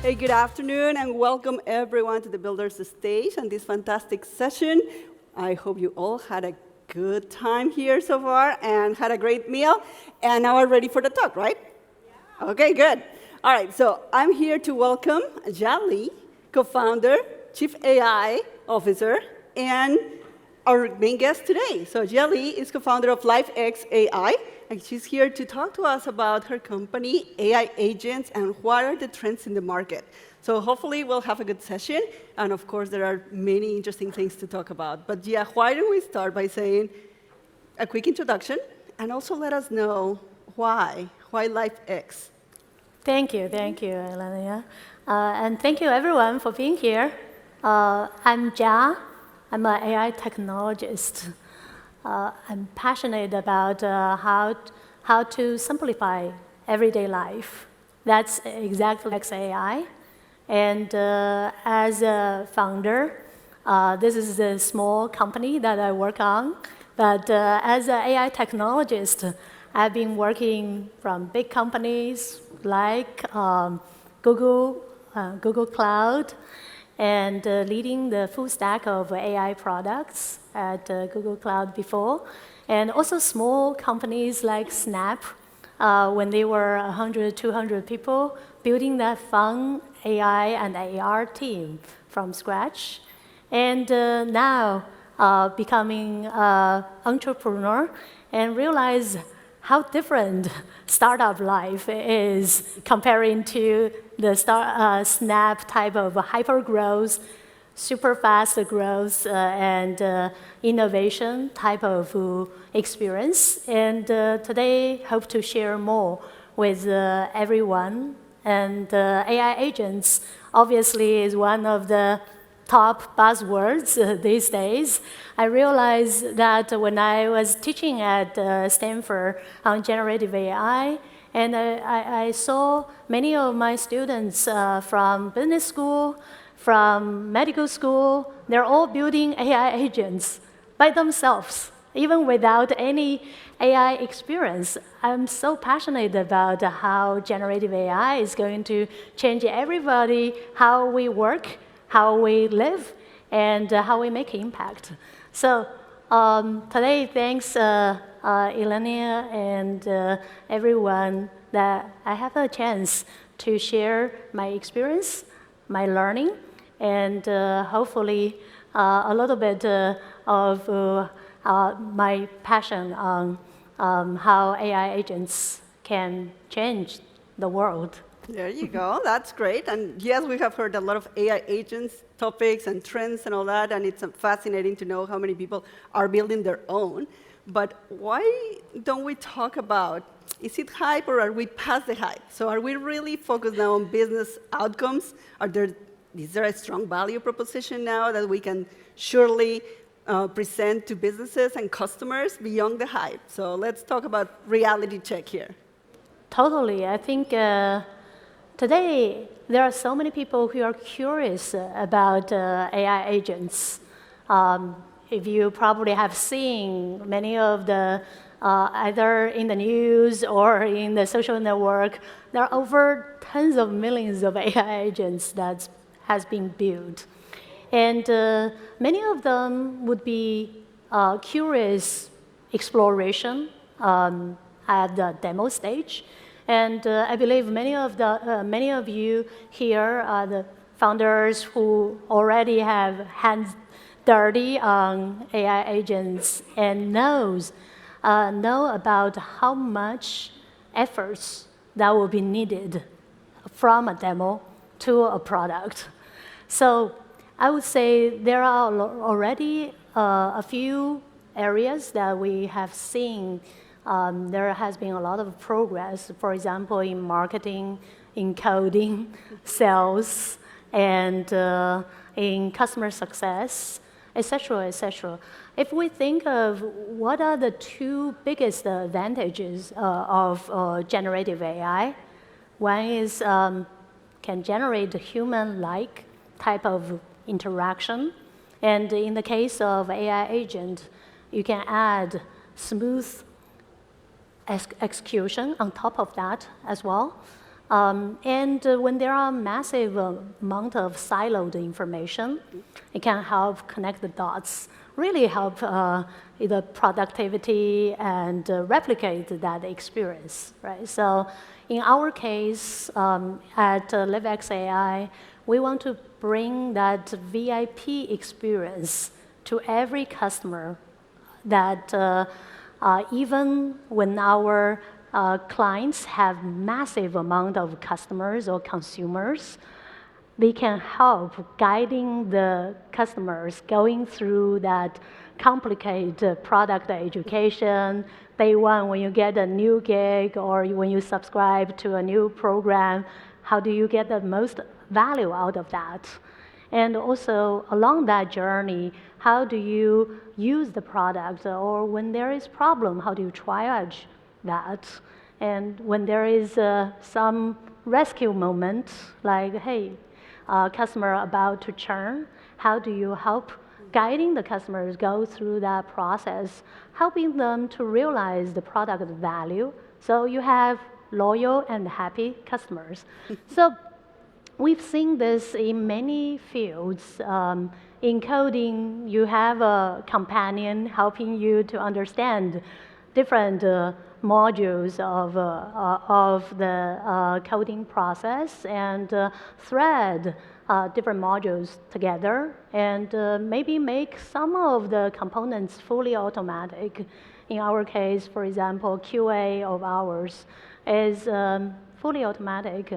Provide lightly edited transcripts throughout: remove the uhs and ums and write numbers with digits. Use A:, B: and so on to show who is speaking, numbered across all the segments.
A: Hey, good afternoon, and welcome everyone to the Builders Stage and this fantastic session. I hope you all had a good time here so far and had a great meal, and now are ready for the talk, right? Yeah. Okay, good. All right, so I'm here to welcome Jali, co-founder, Chief AI Officer, and our main guest today. So Jali is co-founder of LifeX AI, and she's here to talk to us about her company, AI Agents, and what are the trends in the market. So hopefully we'll have a good session, and of course there are many interesting things to talk about. But yeah, why don't we start by saying a quick introduction, and also let us know why LifeX?
B: Thank you, Iliana. And thank you everyone for being here. I'm Jia. I'm an AI technologist. I'm passionate about how to simplify everyday life. That's exactly like AI. And as a founder, this is a small company that I work on. But as an AI technologist, I've been working from big companies like Google Cloud, and leading the full stack of AI products at Google Cloud before, and also small companies like Snap, when they were 100, 200 people, building that fun AI and AR team from scratch. And now becoming an entrepreneur and realize how different startup life is comparing to the Snap type of hyper-growth, super fast growth, and innovation type of experience. And today, hope to share more with everyone. And AI agents obviously is one of the top buzzwords these days. I realized that when I was teaching at Stanford on generative AI, and I saw many of my students from business school, from medical school, they're all building AI agents by themselves, even without any AI experience. I'm so passionate about how generative AI is going to change everybody, how we work, how we live, and how we make impact. So today, thanks Iliana and everyone that I have a chance to share my experience, my learning, and hopefully a little bit of my passion on how AI agents can change the world.
A: There you go. That's great. And yes, we have heard a lot of AI agents, topics, and trends and all that, and it's fascinating to know how many people are building their own. But why don't we talk about, is it hype or are we past the hype? So are we really focused now on business outcomes? Is there a strong value proposition now that we can surely present to businesses and customers beyond the hype? So let's talk about reality check here.
B: Totally. I think today, there are so many people who are curious about AI agents. If you probably have seen many of the, either in the news or in the social network, there are over tens of millions of AI agents that has been built. And many of them would be curious exploration at the demo stage. And I believe many of you here are the founders who already have hands dirty on AI agents and know about how much efforts that will be needed from a demo to a product. So I would say there are already a few areas that we have seen. There has been a lot of progress, for example, in marketing, in coding, sales, and in customer success, et cetera, et cetera. If we think of what are the two biggest advantages of generative AI, one is can generate a human-like type of interaction. And in the case of AI agent, you can add smooth execution on top of that as well. When there are massive amount of siloed information, it can help connect the dots, really help the productivity and replicate that experience, right? So in our case, at LiveX AI, we want to bring that VIP experience to every customer that even when our clients have massive amount of customers or consumers, they can help guiding the customers going through that complicated product education. Day one, when you get a new gig or when you subscribe to a new program, how do you get the most value out of that? And also along that journey, how do you use the product? Or when there is problem, how do you triage that? And when there is some rescue moment, like, hey, customer about to churn, how do you help guiding the customers go through that process, helping them to realize the product value so you have loyal and happy customers. So we've seen this in many fields. In coding, you have a companion helping you to understand different modules of the coding process and thread different modules together and maybe make some of the components fully automatic. In our case, for example, QA of ours is fully automatic.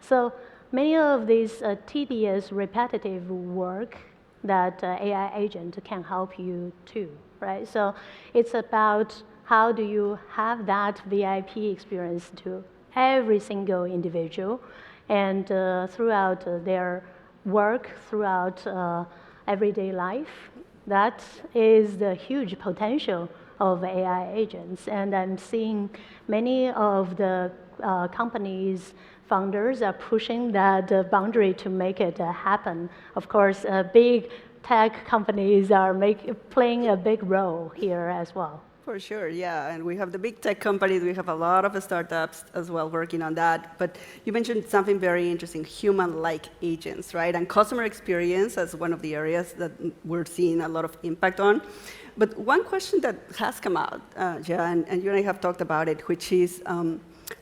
B: So many of these tedious, repetitive work that AI agent can help you too, right? So it's about how do you have that VIP experience to every single individual and throughout their work, throughout everyday life. That is the huge potential of AI agents. And I'm seeing many of the companies, founders are pushing that boundary to make it happen. Of course, big tech companies are playing a big role here as well.
A: For sure, yeah. And we have the big tech companies. We have a lot of startups as well working on that. But you mentioned something very interesting, human-like agents, right? And customer experience as one of the areas that we're seeing a lot of impact on. But one question that has come out, and you and I have talked about it, which is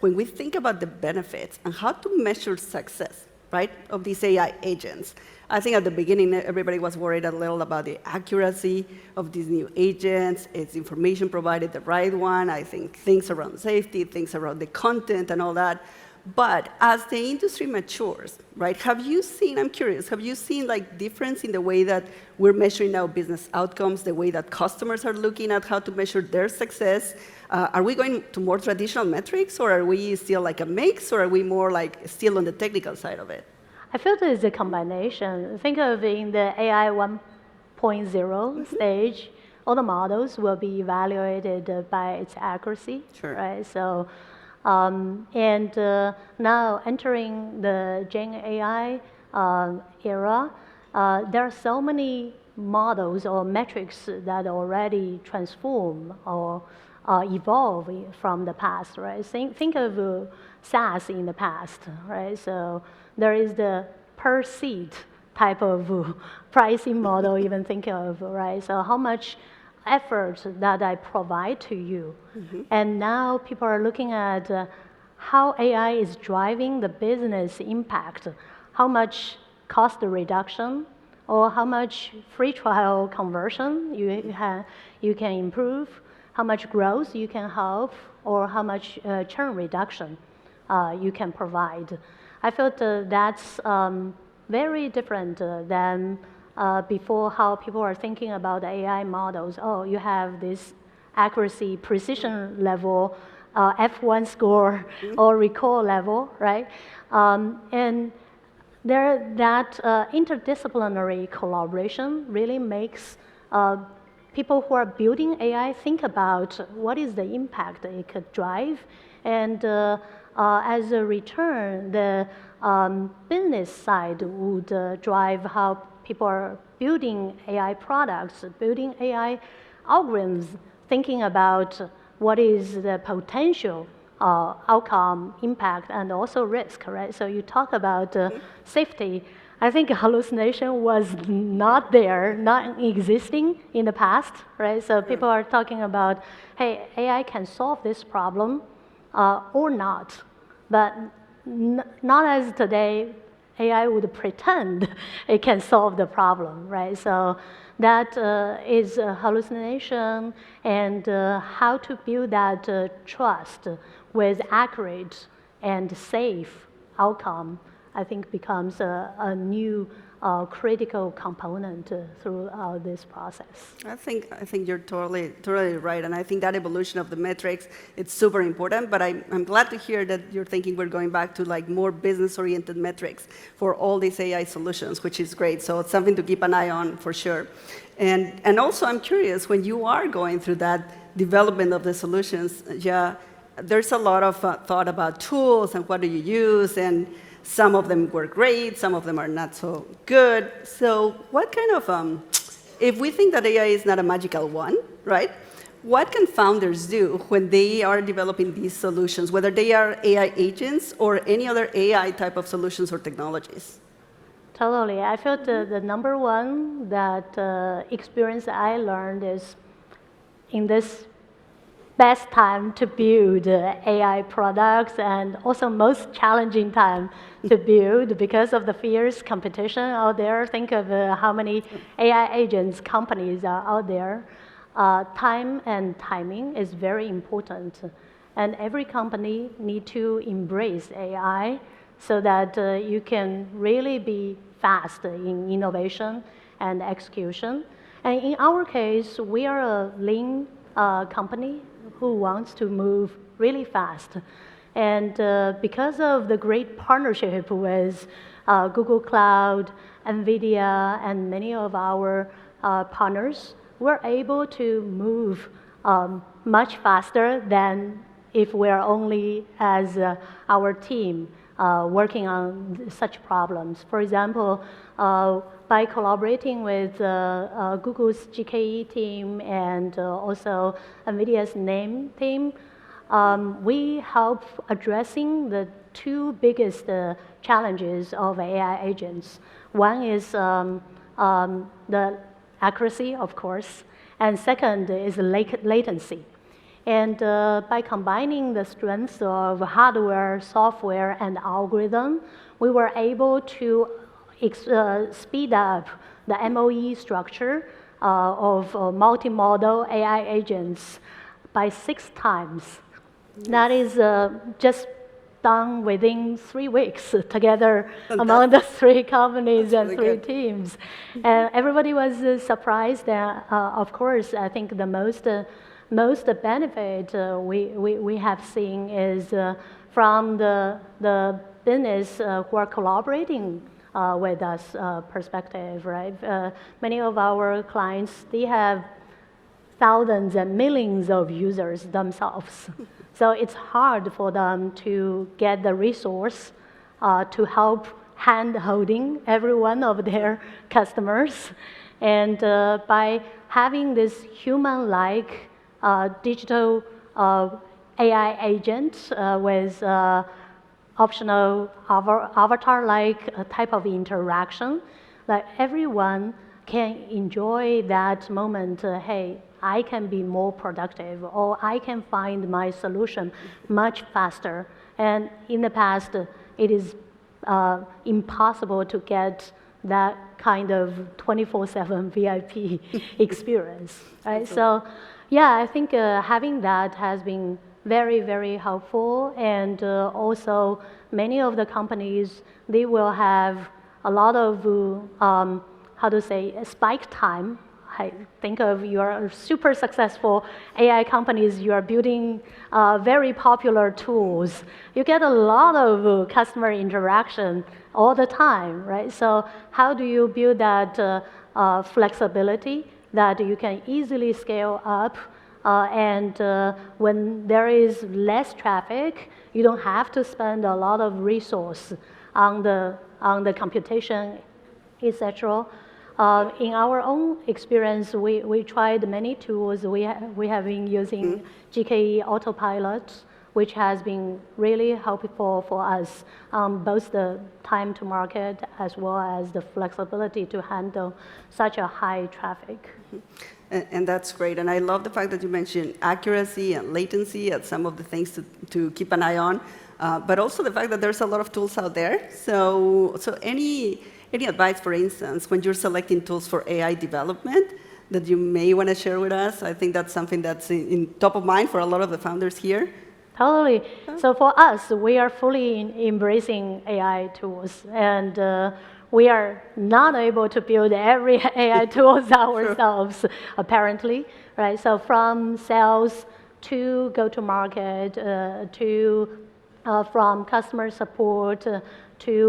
A: when we think about the benefits and how to measure success, right, of these AI agents. I think at the beginning, everybody was worried a little about the accuracy of these new agents. Is information provided the right one? I think things around safety, things around the content and all that. But as the industry matures, right, have you seen, I'm curious, have you seen like difference in the way that we're measuring now business outcomes, the way that customers are looking at how to measure their success? Are we going to more traditional metrics, or are we still like a mix, or are we more like still on the technical side of it?
B: I feel there's a combination. Think of in the AI 1.0 stage, all the models will be evaluated by its accuracy,
A: Sure.
B: right? So, now entering the Gen AI era, there are so many models or metrics that already transform or evolve from the past, right? Think of SaaS in the past, right? So there is the per seat type of pricing model, even think of, right? So how much effort that I provide to you. And now people are looking at how AI is driving the business impact, how much cost reduction, or how much free trial conversion you can improve, how much growth you can help, or how much churn reduction you can provide. I felt that's very different than before how people are thinking about AI models. Oh, you have this accuracy, precision level, F1 score, or recall level, right? And that interdisciplinary collaboration really makes people who are building AI think about what is the impact it could drive. And as a return, the business side would drive how people are building AI products, building AI algorithms, thinking about what is the potential outcome, impact, and also risk, right? So you talk about safety. I think hallucination was not there, not existing in the past, right? So people are talking about, hey, AI can solve this problem or not. But not as today, AI would pretend it can solve the problem, right? So that is a hallucination, and how to build that trust with accurate and safe outcome, I think becomes a new critical component throughout this process.
A: I think you're totally right, and I think that evolution of the metrics, it's super important. But I'm glad to hear that you're thinking we're going back to like more business-oriented metrics for all these AI solutions, which is great. So it's something to keep an eye on for sure. And also I'm curious, when you are going through that development of the solutions, yeah, there's a lot of thought about tools and what do you use, and some of them work great, some of them are not so good. So what kind of, if we think that AI is not a magical one, right? What can founders do when they are developing these solutions, whether they are AI agents or any other AI type of solutions or technologies?
B: Totally. I felt the number one that experience I learned is in this best time to build AI products, and also most challenging time to build because of the fierce competition out there. Think of how many AI agents companies are out there. Time and timing is very important. And every company need to embrace AI so that you can really be fast in innovation and execution. And in our case, we are a lean company who wants to move really fast. And because of the great partnership with Google Cloud, NVIDIA, and many of our partners, we're able to move much faster than if we're only as our team working on such problems. For example, by collaborating with Google's GKE team and also NVIDIA's NAME team, we help addressing the two biggest challenges of AI agents. One is the accuracy, of course, and second is latency. And by combining the strengths of hardware, software, and algorithm, we were able to speed up the MOE structure of multimodal AI agents by 6 times. Yes. That is just done within 3 weeks together among the 3 companies and really 3 teams. And everybody was surprised. Of course, I think the most benefit we have seen is from the business who are collaborating with us perspective, right? Many of our clients, they have thousands and millions of users themselves. So it's hard for them to get the resource to help hand-holding every one of their customers. And by having this human-like digital AI agent with optional avatar-like type of interaction, like everyone can enjoy that moment, hey, I can be more productive, or I can find my solution much faster. And in the past, it is impossible to get that kind of 24/7 VIP experience, right? So, yeah, I think having that has been very, very helpful. And also, many of the companies, they will have a lot of, spike time. I think of your super successful AI companies, you are building very popular tools. You get a lot of customer interaction all the time, right? So how do you build that flexibility that you can easily scale up? And when there is less traffic, you don't have to spend a lot of resource on the computation, etc. In our own experience, we tried many tools. We have been using GKE Autopilot which has been really helpful for us, both the time to market as well as the flexibility to handle such a high traffic.
A: And that's great. And I love the fact that you mentioned accuracy and latency as some of the things to keep an eye on, but also the fact that there's a lot of tools out there. So any advice, for instance, when you're selecting tools for AI development that you may want to share with us? I think that's something that's in top of mind for a lot of the founders here.
B: Totally. So for us, we are fully embracing AI tools, and we are not able to build every AI tools ourselves, apparently, right? So from sales to go-to-market, from customer support to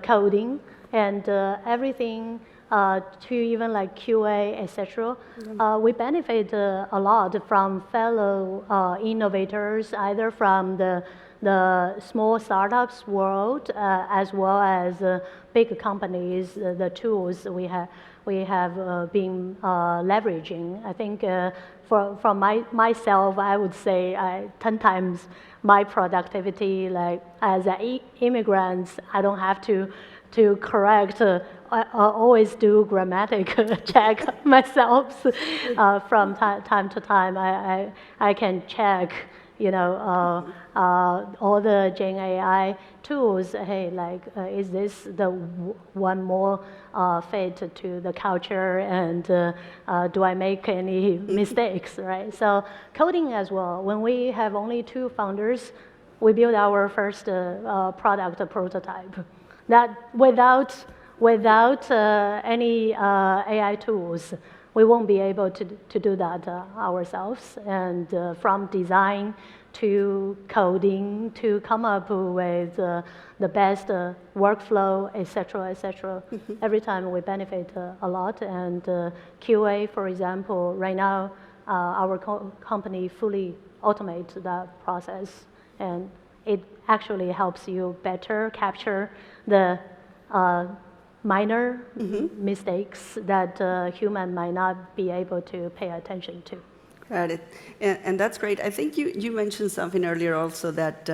B: coding and everything. To even like QA, etc. We benefit a lot from fellow innovators, either from the small startups world as well as big companies. The tools we have been leveraging. I think from myself, I would say 10 times my productivity. Like as immigrants, I don't have to correct. I always do grammatic check myself from time to time. I can check, all the Gen AI tools. Hey, like, is this the one more fit to the culture? And do I make any mistakes, right? So coding as well. When we have only 2 founders, we build our first product prototype. That without any AI tools, we won't be able to do that ourselves. And from design to coding to come up with the best workflow, et cetera, every time we benefit a lot. And QA, for example, right now, our company fully automates that process. And it actually helps you better capture the minor mistakes that human might not be able to pay attention to.
A: Got it. And that's great. I think you mentioned something earlier also that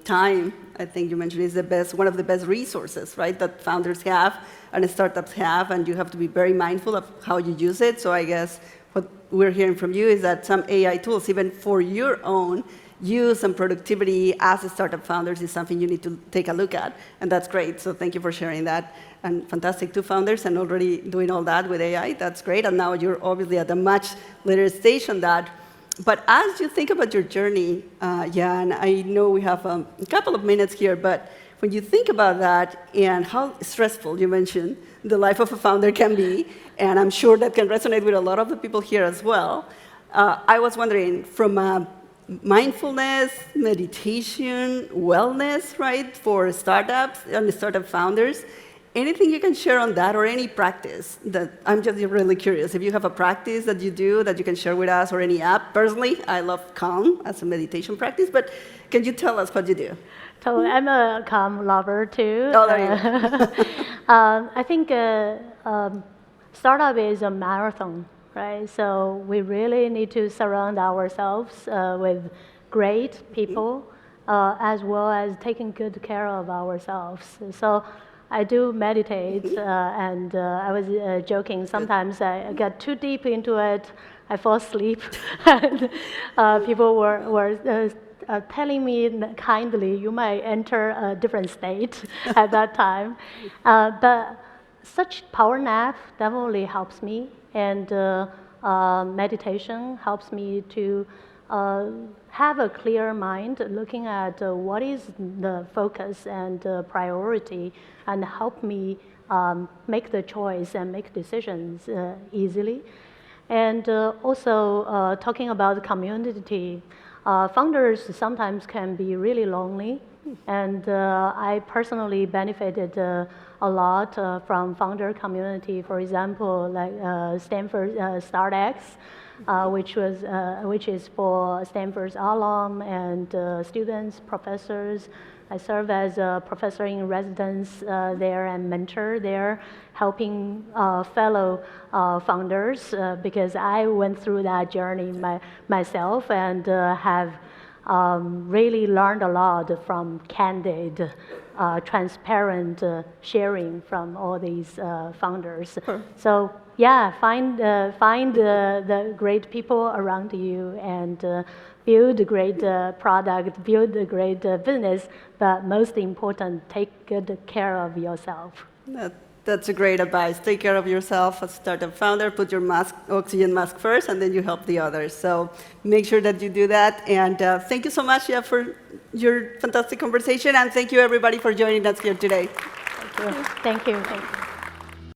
A: time, I think you mentioned, is one of the best resources, right, that founders have and startups have, and you have to be very mindful of how you use it. So I guess what we're hearing from you is that some AI tools, even for your own use and productivity as a startup founders, is something you need to take a look at, and that's great. So thank you for sharing that. And fantastic, 2 founders and already doing all that with AI. That's great. And now you're obviously at a much later stage on that. But as you think about your journey, and I know we have a couple of minutes here, but when you think about that and how stressful you mentioned the life of a founder can be, and I'm sure that can resonate with a lot of the people here as well, I was wondering, from a mindfulness, meditation, wellness, right, for startups and startup founders, anything you can share on that, or any practice that I'm just really curious. If you have a practice that you do that you can share with us, or any app. Personally, I love Calm as a meditation practice, but can you tell us what you do?
B: Totally. I'm a Calm lover too.
A: Oh, there you go.
B: I think startup is a marathon, right? So we really need to surround ourselves with great people, as well as taking good care of ourselves. So I do meditate, and I was joking, sometimes I get too deep into it, I fall asleep, and people were telling me kindly, you might enter a different state at that time. But such power nap definitely helps me, and meditation helps me to have a clear mind, looking at what is the focus and priority, and help me make the choice and make decisions easily. And also talking about community, founders sometimes can be really lonely, and I personally benefited a lot from founder community. For example, like Stanford StartX, which is for Stanford's alum and students, professors. I serve as a professor in residence there and mentor there, helping fellow founders because I went through that journey myself and have really learned a lot from candid, transparent sharing from all these founders. So yeah, find the great people around you and build a great product, build a great business, but most important, take good care of yourself.
A: That's a great advice. Take care of yourself as a startup founder. Put your oxygen mask first, and then you help the others. So make sure that you do that. And thank you so much, Jeff, for your fantastic conversation. And thank you, everybody, for joining us here today.
B: Thank you. Thank you. Thank you.